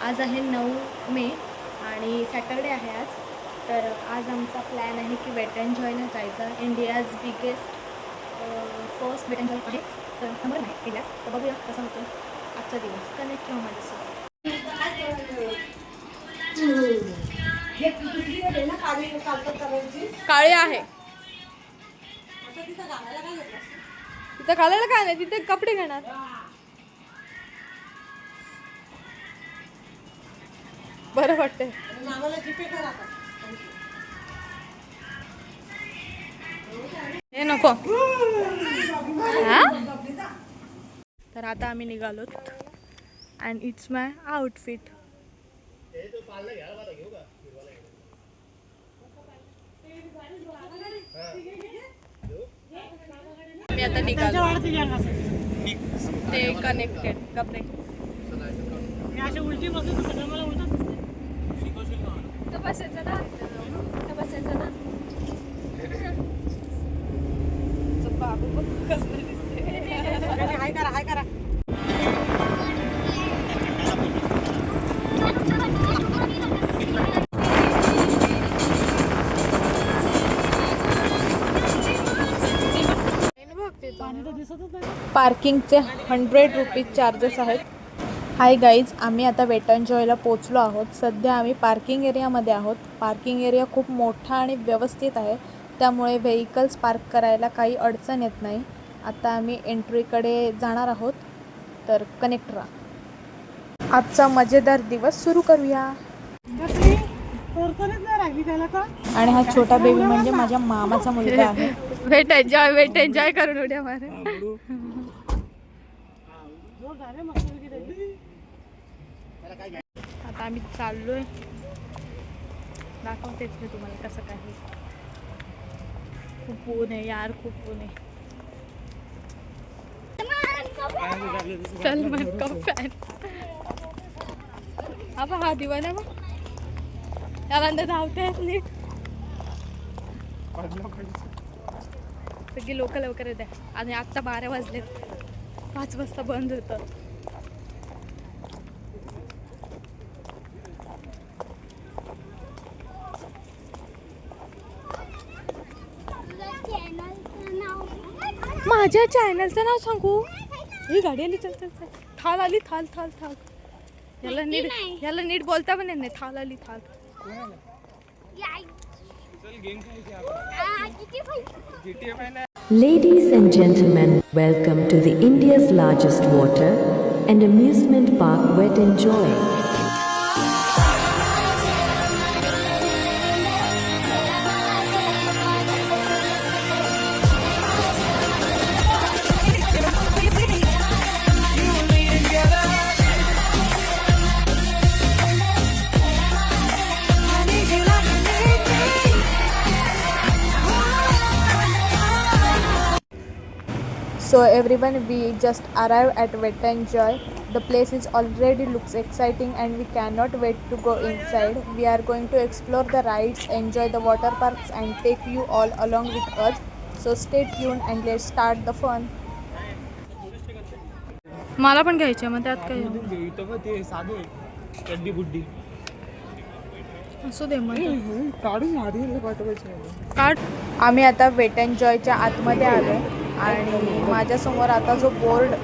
आज आहे 9 मे आणि सॅटरडे आहे आज. तर आज आमचा प्लॅन आहे की वेट एंड जॉयला जायचं. India's biggest first Wet N Joy आहे. तर नंबर नाही इंडियाज. तर बघूया कसं होतं आजचा दिवस. कनेक्ट राहू माझ्यासोबत. काळे आहे तिथं घालायला काय नाही, तिथे कपडे घेणार. बरं वाटतंय. हे नको. तर आता आम्ही निघालोत अँड इट्स माय आउटफिट. मी आता निघालो. ते कनेक्टेड कपडे उलटी बसून सगळं मला उलट बसायचं ना. बसायचं ना. बाबू बघ कसं दिसते. हाय करा हाय करा. पार्किंगचे 100 रुपीज चार्जेस आहेत. हाय गाईज, आम्ही आता वेट एंड जॉयला पोचलो आहोत. सध्या आम्ही पार्किंग एरियामध्ये आहोत. पार्किंग एरिया खूप मोठा आणि व्यवस्थित आहे, त्यामुळे व्हेइकल्स पार्क करायला काही अडचण येत नाही. आता आम्ही एंट्रीकडे जाणार आहोत, तर कनेक्ट राहा. आजचा मजेदार दिवस सुरू करूया. आणि हा छोटा बेबी म्हणजे माझ्या मामाचा मुलगा आहे. वेट एन्जॉय करून उड्या मार. आता आम्ही चाललोय. दाखवतेच मी तुम्हाला कसं काय. खूप ऊन आहे यार, खूप ऊन आहे. सलमान का फॅन. हा दिवाना मग त्यानंतर धावते नीट. सगळी लोक लवकर येते आणि आत्ता 12 वाजलेत. 5 वाजता बंद होतं. माझ्या चॅनलचं नाव सांगू. ही गाडी आली. चल चल चल. थाल आली. थाल थाल थाल. याला नीट बोलता पण नाही. थाल आली. थाल. Ladies and gentlemen, welcome to the India's largest water and amusement park Wet n Joy. So everyone, we just arrived at Wet n Joy. The place is already looks exciting and we cannot wait to go inside. We are going to explore the rides, enjoy the water parks and take you all along with us. So stay tuned and let's start the fun. मला पण घ्यायचं मग त्यात काय ते साधे चड्डी बुड्डी असू दे मग काढून आधी पाठवायचं काढ. आम्ही आता वेट एंड जॉयच्या आतमध्ये आलो आणि माझ्यासमोर आता जो बोर्ड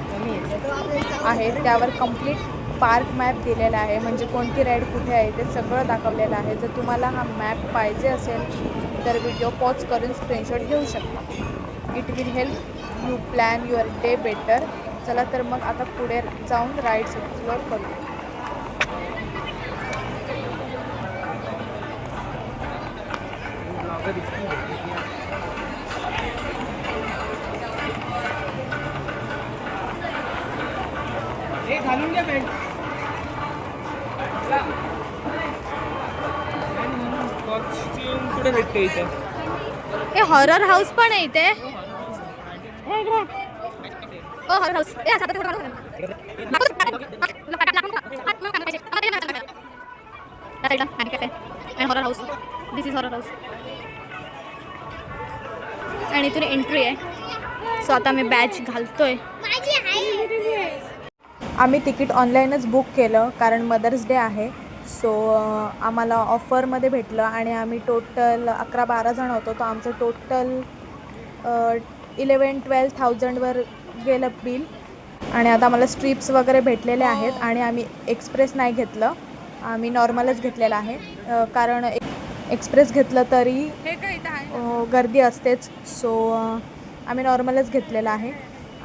आहे त्यावर कंप्लीट पार्क मॅप दिलेला आहे. म्हणजे कोणती राईड कुठे आहे ते सगळं दाखवलेलं आहे. जर तुम्हाला हा मॅप पाहिजे असेल तर व्हिडिओ पॉज करून स्क्रीनशॉट घेऊ शकता. It will help you plan your day better. चला तर मग आता पुढे जाऊन राईड्स एक्सप्लोर करू. घालून घ्या पॅन्ट. कुठे भेटते इथे. हे हॉरर हाऊस पण आहे इथे. Horror house horror house. This is horror house. आणि इथून एंट्री आहे. सो आता मी बॅच घालतोय. आम्ही तिकीट ऑनलाईनच बुक केलं कारण मदर्स डे आहे. सो आम्हाला ऑफरमध्ये भेटलं आणि आम्ही टोटल 11-12 जण होतो. तर आमचं टोटल 11-12,000वर गेलं बिल. आणि आता आम्हाला स्ट्रिप्स वगैरे भेटलेले आहेत आणि आम्ही एक्सप्रेस नाही घेतलं, आम्ही नॉर्मलच घेतलेलं आहे. कारण एक्सप्रेस घेतलं तरी गर्दी असतेच. सो आम्ही नॉर्मलच घेतलेलं आहे.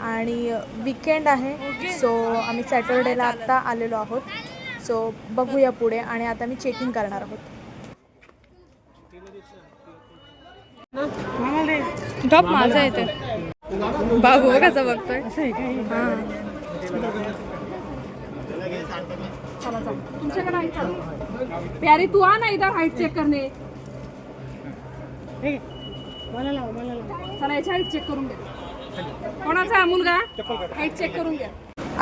आणि विकेंड आहे, सो आम्ही सॅटरडेला आत्ता आलेलो आहोत. सो बघूया पुढे. आणि आता मी चेकिंग करणार आहोत. गप माझं येते बाबू कसा बघतोय. हां तुमच्याकडे आहे चालू. प्यारी तू आ ना इधर हाईट चेक करणे. चला याची हाईट चेक करून घ्या. कोणाचा आहे मुलगा? हाईट चेक करून घ्या.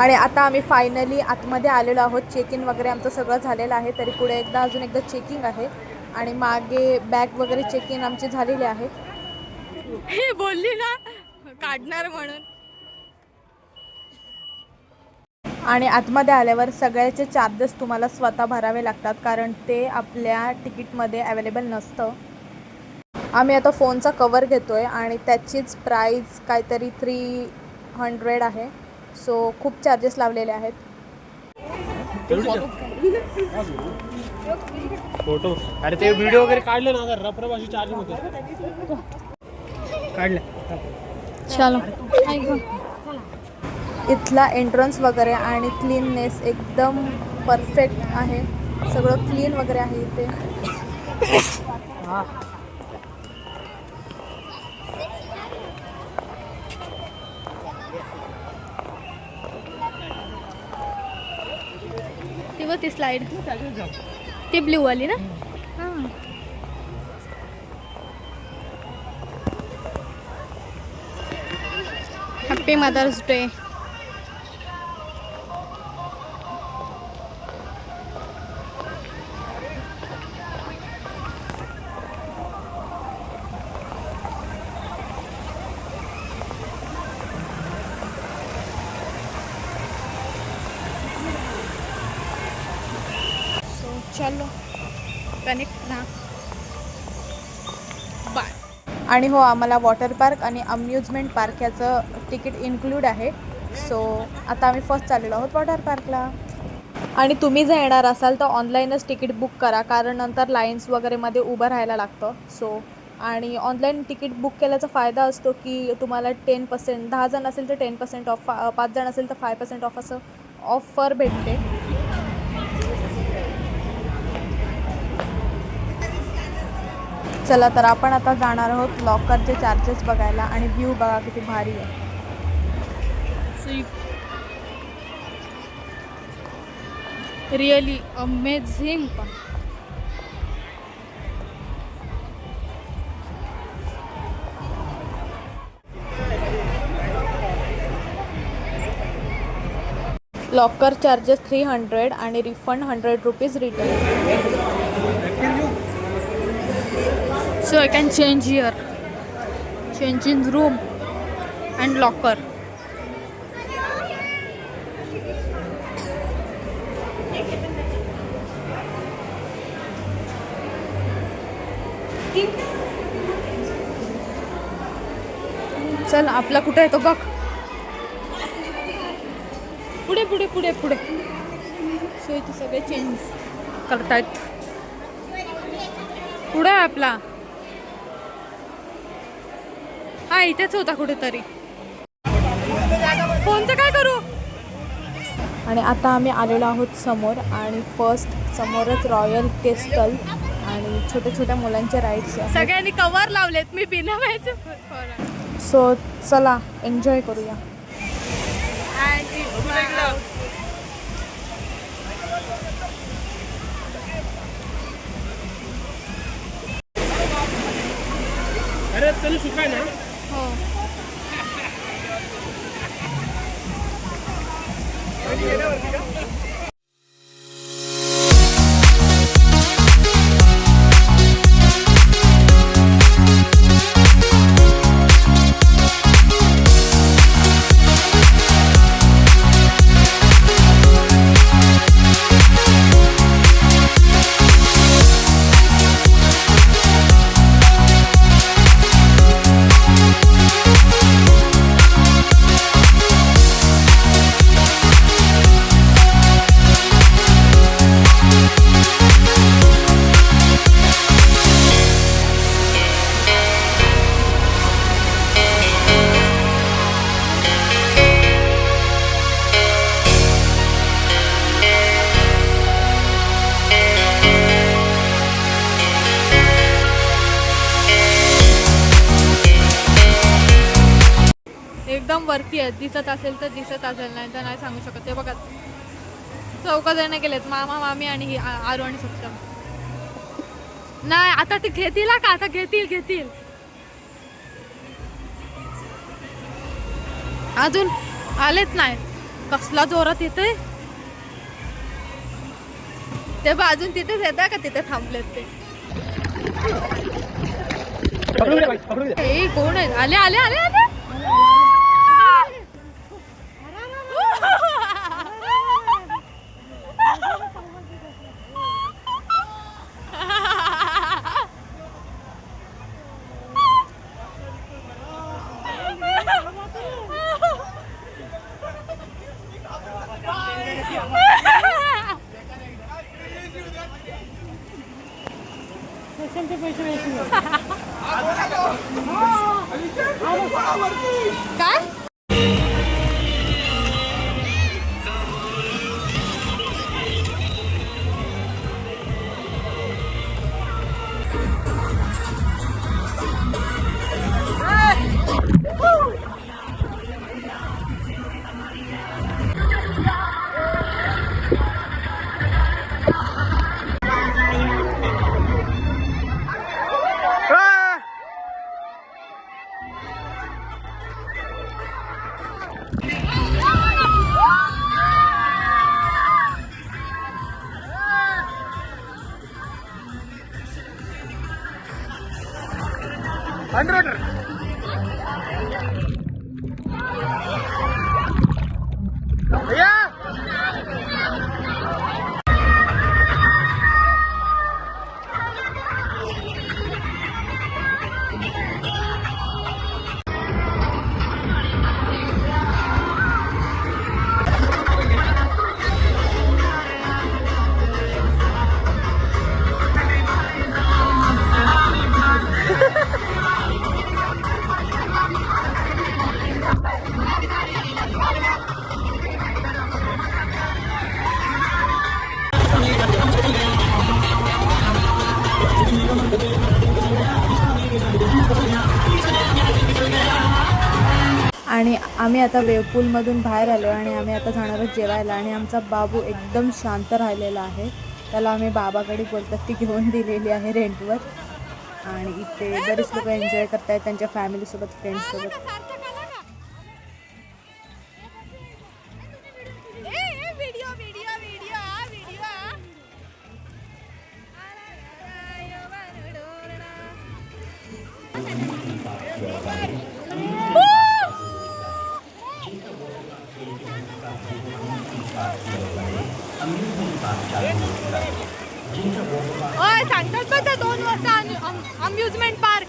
आणि आता आम्ही फायनली आतमध्ये आलेलो आहोत. चेक इन वगैरे आमचं सगळं झालेलं आहे. तरी पुढे अजून एकदा चेकिंग आहे. आणि मागे बॅग वगैरे चेक इन आमचे झालेले आहेत. हे बोलली ना काढणार म्हणून. आणि आतमध्ये आल्यावर सगळ्याचे चार्जेस तुम्हाला स्वतः भरावे लागतात कारण ते आपल्या तिकीटमध्ये अवेलेबल नसतं. आम्ही आता फोनचा कवर घेतो आहे आणि त्याचीच प्राईस काहीतरी 300 आहे. सो खूप चार्जेस लावलेले आहेत. फोटो अरे ते व्हिडिओ वगैरे काढले ना, अगर रफ अशी चार्जिंग होते काढलं. चलो इथला एंट्रन्स वगैरे आणि क्लीननेस एकदम परफेक्ट आहे. सगळं क्लीन वगैरे आहे इथे. ती स्लाइड ती ब्ल्यू वाली ना. हां हॅपी मदर्स डे. चलो कनेक्ट ना बाय. आणि हो आम्हाला वॉटर पार्क आणि अम्युजमेंट पार्क याचं तिकीट इन्क्लूड आहे. सो आता आम्ही फर्स्ट चाललेलो आहोत वॉटर पार्कला. आणि तुम्ही जर येणार असाल तर ऑनलाईनच तिकीट बुक करा कारण नंतर लाईन्स वगैरेमध्ये उभं राहायला लागतं. सो आणि ऑनलाईन तिकीट बुक केल्याचा फायदा असतो की तुम्हाला 10%, 10 जण असेल तर 10% ऑफ, 5 जण असेल तर 5% ऑफ असं ऑफर भेटते. चला तर आपण आता जाणार आहोत लॉकरचे चार्जेस बघायला. आणि व्ह्यू बघा किती भारी आहे. Really amazing. लॉकर चार्जेस 300 आणि refund 100 rupees return. So I can change here, change in room and locker. चल आपला कुठे आहे तो बघ. पुढे पुढे पुढे पुढे. सो इथे सगळे चेंज करतायत. पुढे आहे आपला. हा इथेच होता कुठेतरी. फोनचं काय करू. आणि आता आम्ही आलेलो आहोत समोर. आणि फर्स्ट समोरच रॉयल केस्टल आणि छोट्या छोट्या मुलांचे राईड्स आहेत. सगळ्यांनी कवर लावलेत. मी बिना व्हायचं. सो चला एन्जॉय करूया. अरे तरी सुकाय ना. हो एकदम वरती आहेत. दिसत असेल तर दिसत असेल, नाही तर नाही सांगू शकत. ते बघा 4 जण गेलेत, मामा मामी आणि ही आरू आणि सक्षम. नाही आता ते घेतील का, आता घेतील अजून आलेत नाही. कसला जोरात येते ते बा, अजून तिथेच येत का, तिथे थांबलेत ते. कोण आहेत? आले आले आले आले. काय आणि आम्ही आता वेवपूलमधून बाहेर आलो आणि आम्ही आता जाणार आहोत जेवायला. आणि आमचा बाबू एकदम शांत राहिलेला आहे. त्याला आम्ही बाबाकडे बोलतात ती घेऊन दिलेली आहे रेंटवर. आणि इथे बरेच लोक एन्जॉय करतायत त्यांच्या फॅमिलीसोबत, फ्रेंड्ससोबत. सांगतात का त्या 2 वाजता अम्युजमेंट पार्क.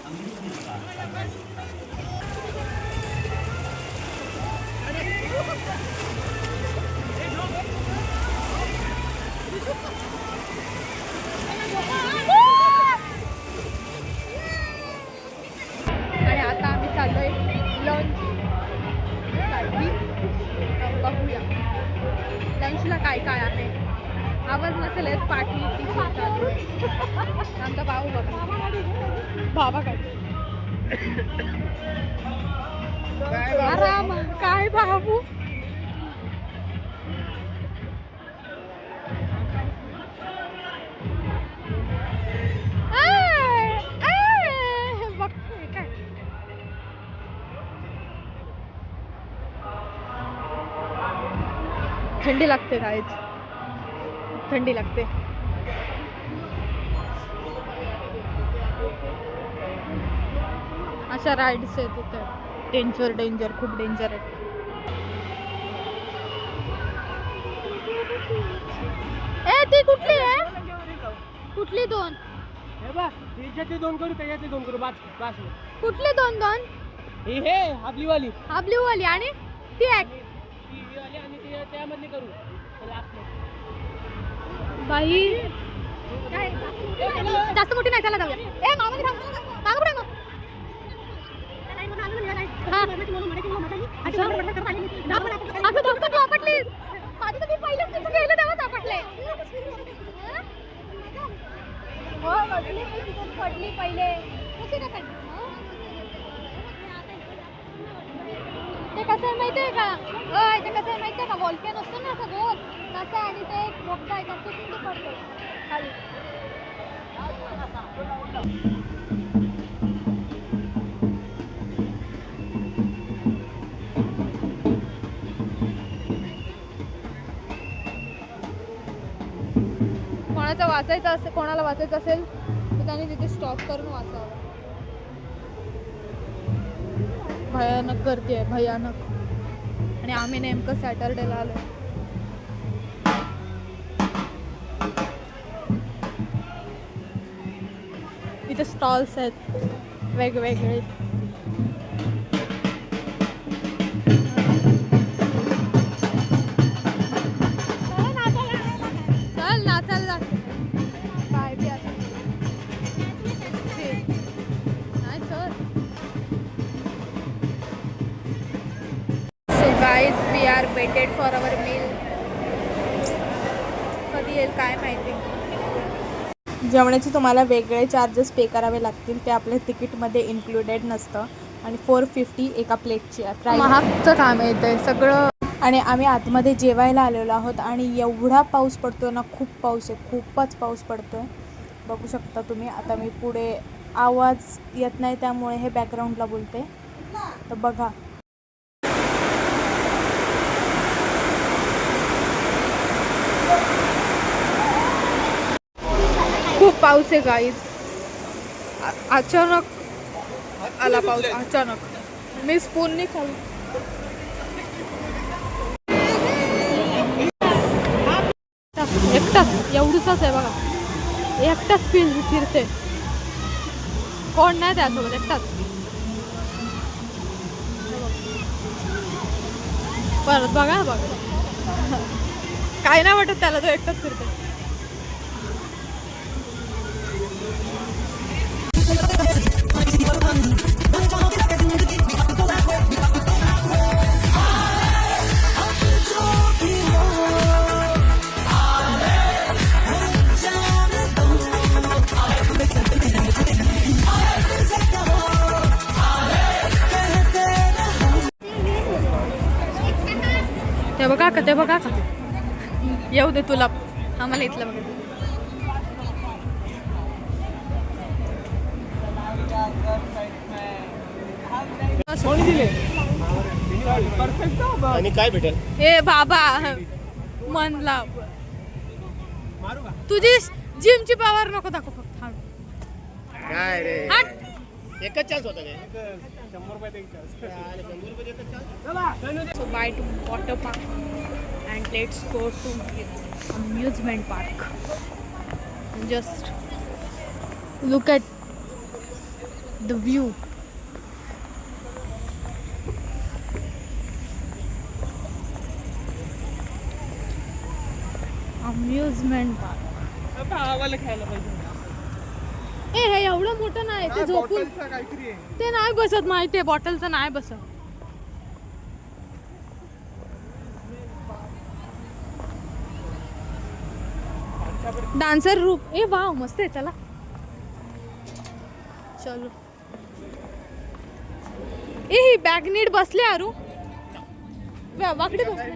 आणि आता आम्ही चाललोय लंच. बघूया लंचला काय काय आहे. आवाज नसेल येत, पाठी आमचा भाऊ बाबाकडे आराम. काय बाबू बघतोय काय. थंडी लागते काहीच, थंडी लागते. अशा राईड्स आहेत तिथे. डेंजर खूप डेंजर आहे. ए ती कुठली आहे? कुठली 2? याच्यातले 2 करू, त्याच्यातले 2 करू. बास. कुठले 2? ही हे आपली वाली आणि ती आणि त्यामधली करू. बाई जास्त मोठी नाही, त्याला जाऊया. ए मामा थांब. पडली पहिले. ते कसं आहे माहिती आहे का इथे कसं आहे माहिती आहे का वॉल्कॅनो असतो ना असं गोल तसं आणि ते एक मोठा आहे का कुठून पडतो खाली कोणाला वाचायचं असेल तर त्यांनी तिथे स्टॉप करून वाचावं. भयानक गर्दी आहे, भयानक. आणि आम्ही नेमकं सॅटरडेला आलो. इथे स्टॉल्स आहेत वेगवेगळे. चल नाचायला काय बी आता नाही चल. So guys we are waited for our meal. कधी येईल काय माहिती. जेवणाचे तुम्हाला वेगळे चार्जेस पे करावे लागतील, ते आपल्या तिकीटमध्ये इन्क्लुडेड नसतं. आणि 450 एका प्लेटची आहे. महागचं काम आहे ते सगळं. आणि आम्ही आतमध्ये जेवायला आलेलो आहोत आणि एवढा पाऊस पडतो ना, खूप पाऊस आहे, खूपच पाऊस पडतो आहे. बघू शकता तुम्ही. आता मी पुढे आवाज येत नाही त्यामुळे हे बॅकग्राऊंडला बोलते, तर बघा. खूप पाऊस आहे गाईज. अचानक आला पाऊस, अचानक. मी स्पूनने खाल्ली. एकटाच एवढूचाच आहे बघा, एकटाच फिरते, कोण नाही त्यासोबत, एकटाच. परत बघा बघा, काय नाही वाटत त्याला, तो एकटाच फिरते. ते बघा का येऊ दे तुला, आम्हाला इथलं बघा. आणि काय भेटेल? ए बाबा मन लाव. तुझी जिमची पॉवर नको दाखव फक्त. काय रे, हट. एकच चान्स होता काय? 100 रुपये एक चान्स. 100 रुपये एकच chance. So bye to water park and let's go to amusement park. Just look at the view. Amusement park. ए हे एवढं मोठं नाही, ते झोपून ते नाही बसत, माहितीये बॉटलचं नाही बसत. डान्सर रूप. ए वाव मस्त आहे, चला चलो. ए ही बॅग नीट बसले आरू, वाकडे बसले.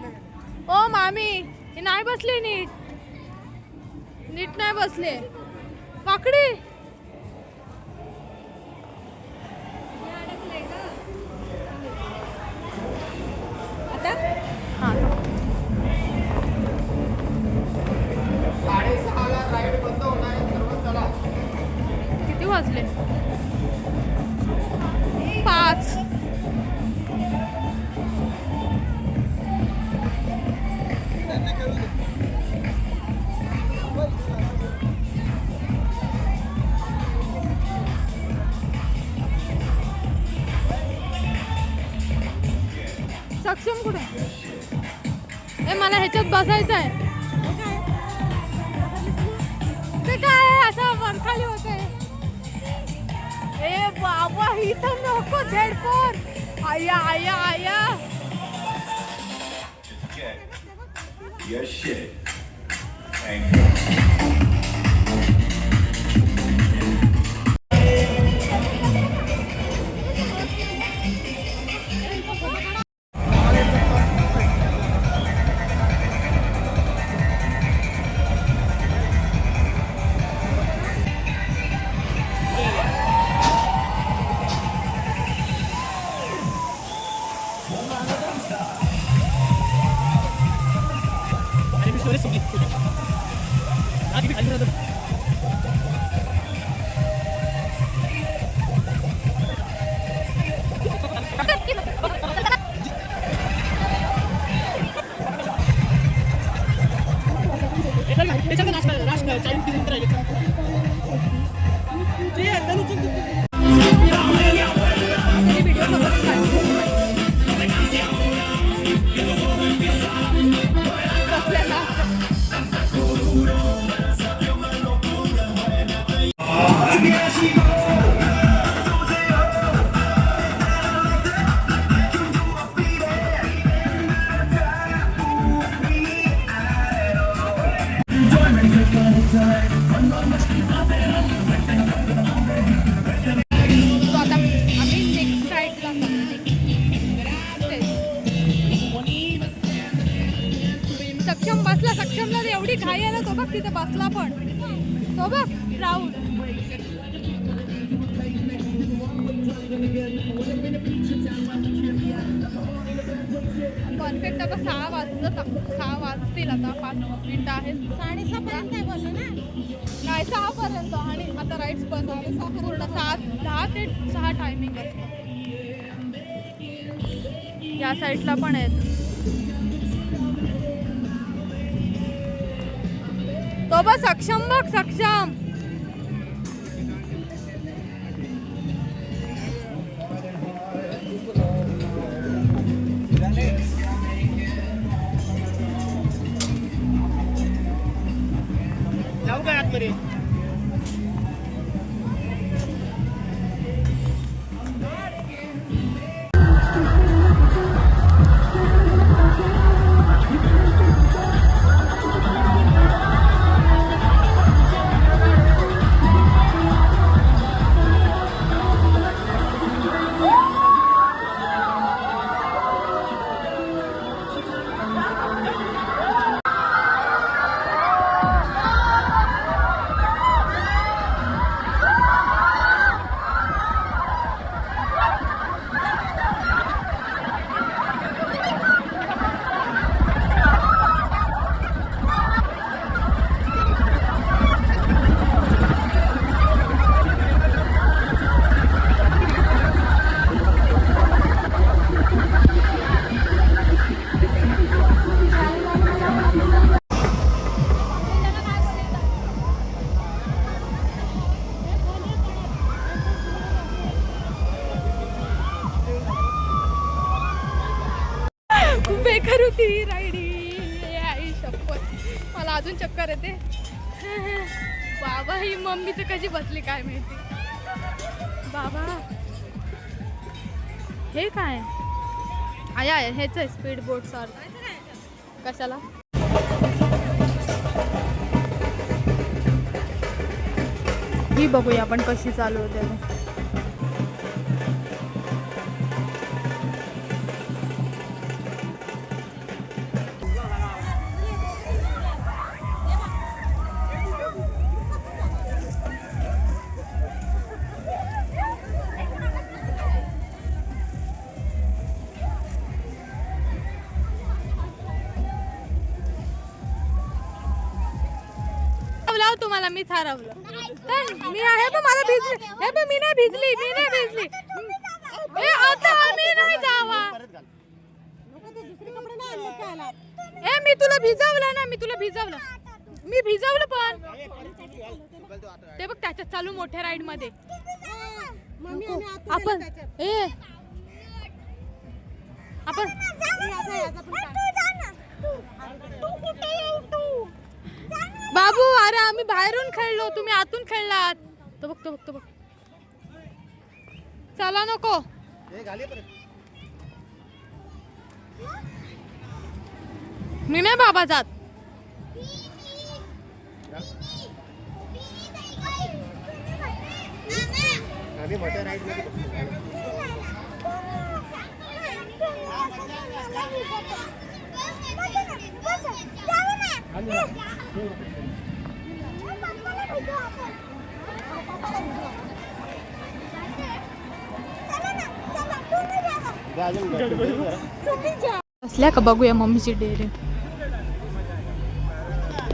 ओ मामी हे नाही बसले नीट, नीट नाही बसले, वाकडे. आता हां किती वाजले? 5. सक्षम कुठे? ए मला ह्याच्यात बसायचं आहे. ते काय असं वरखाली होतंय. ए बाबा इथं नको हेडफोन. आया आया आया. Your shit. Thank you. बघ तिथे बसला पण तो बघ राहुल. परफेक्ट आता 6 वाजतील आता 5 मिनिटं आहेत. 6:30 पर्यंत नाही बोललो ना. नाही 6 पर्यंत आणि आता राईड्स बंद होते. पूर्ण 10 ते 6 टायमिंग असतं. या साईडला पण आहेत. तो बघ सक्षम बघ सक्षम. जाऊ काय आतमध्ये? बेकार होती ही राईडी. आई शपथ मला अजून चक्कर येते. बाबा ही मम्मी तर कशी बसली काय माहिती. बाबा हे काय आया हेच आहे स्पीड बोट सारखं. कशाला ही बघूया आपण कशी चालू होते. तुम्हाला मी हरवलं तर मी आहे पण मला भिजली. हे पण मी नाही भिजली. आता आम्ही नाही जावा. मी तुला भिजवलं ना. मी भिजवलं पण ते बघ त्याच्यात चालू मोठ्या राईड मध्ये आपण बाबू अरे आम्ही बाहेरून खेळलो तुम्ही आतून खेळलात. तो बघ चला नको. मी नाही बाबा जात. मोठ्या राईड मध्ये बसल्या का बघूया मम्मीची डेअरी.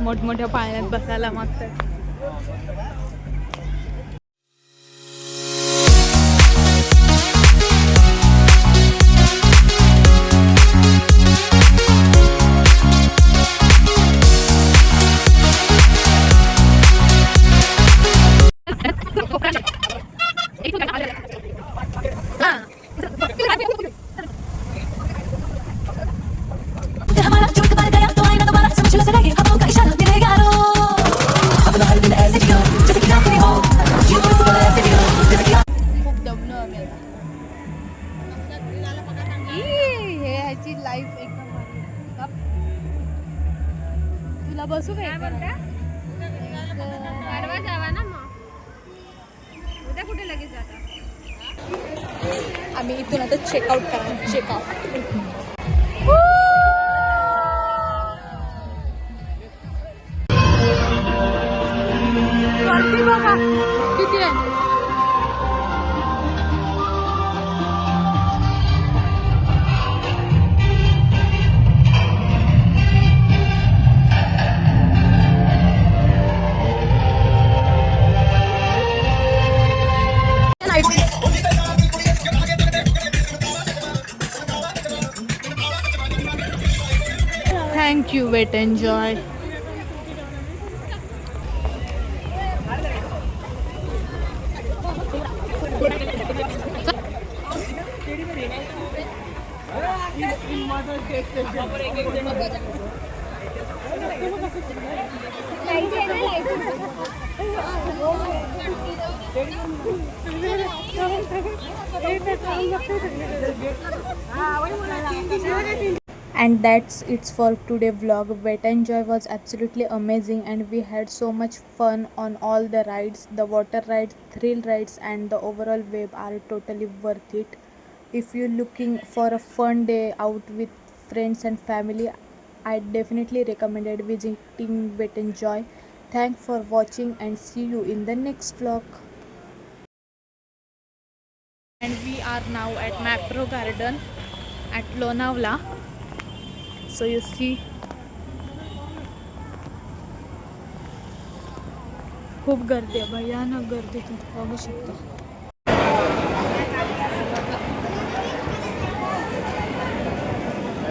मोठमोठ्या पाळण्यात बसायला मागतात. लाईफ एकदम तुला बसू काय वाढवा जावा ना मग उद्या कुठे लगेच जाता. आम्ही इथून आता चेकआउट करणार. Checkout thank you Wet N Joy. And that's it for today vlog. Wet n Joy was absolutely amazing and we had so much fun on all the rides. The water rides, thrill rides and the overall wave are totally worth it. If you're looking for a fun day out with friends and family, I definitely recommended visiting Wet n Joy. Thanks for watching and see you in the next vlog. And we are now at Mapro Garden at Lonavala. So you see, खूप गर्दी आहे, भयानक गर्दी तुम्ही बघू शकता.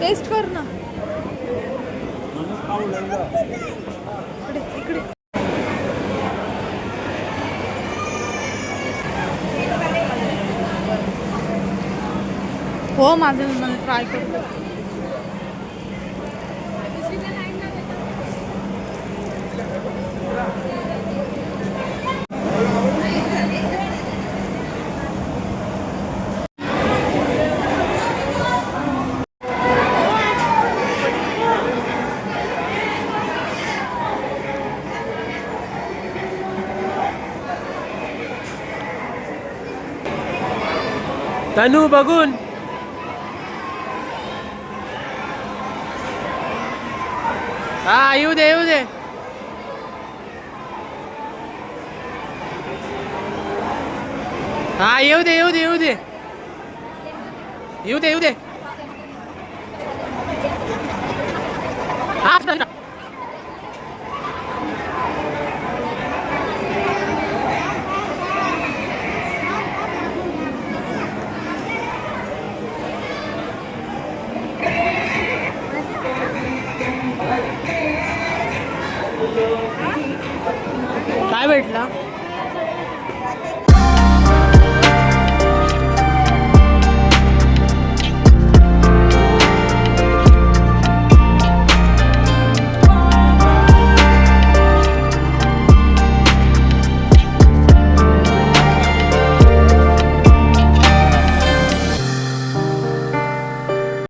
Taste कर ना. इकडे इकडे. हो माझं मला ट्राय करू. तनू बघून हा येऊ दे येऊ दे. हा येऊ दे येऊ दे येऊ दे येऊ दे येऊ दे. हा काय भेटला?